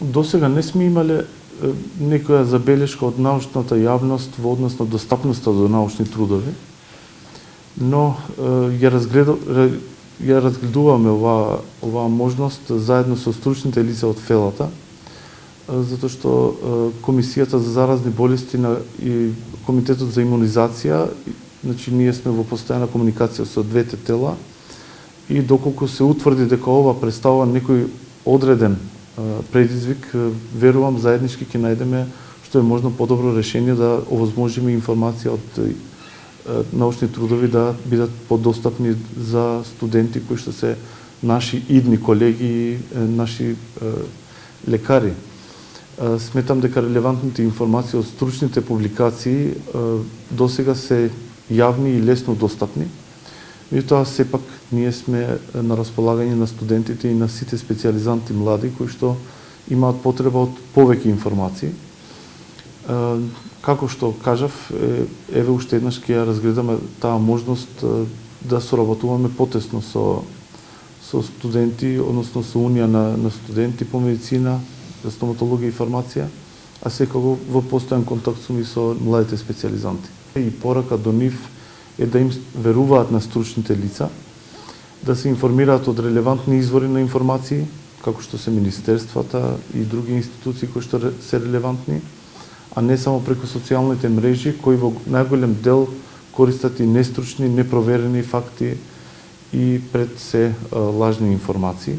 Досега не сме имале некоја забелешка од научната јавност во однос на достапноста до научни трудови, но ја разгледуваме оваа можност заедно со стручните лица од ФЕЛАТа, затоа што Комисијата за заразни болести и Комитетот за имунизација, значи ние сме во постојана комуникација со двете тела и доколку се утврди дека ова представува некој одреден предизвик, верувам заеднички ќе најдеме што е можно подобро решение да овозможиме информација од научни трудови да бидат подостапни за студенти кои што се наши идни колеги и наши лекари. Сметам дека релевантните информации од стручните публикации досега се јавни и лесно достапни. Меѓутоа сепак ние сме на располагање на студентите и на сите специјализанти млади кои што имаат потреба од повеќе информации. Како што кажав, еве уште еднаш ќе ја разгледаме таа можност да соработуваме потесно со студенти, односно со Унија на студенти по медицина, за стоматологија и фармација, а секако во постојан контакт сум и со младите специјализанти. И порака до нив е да им веруваат на стручните лица, да се информираат од релевантни извори на информации, како што се министерствата и други институции кои што се релевантни, а не само преку социјалните мрежи, кои во најголем дел користат и нестручни, непроверени факти и пред се лажни информации.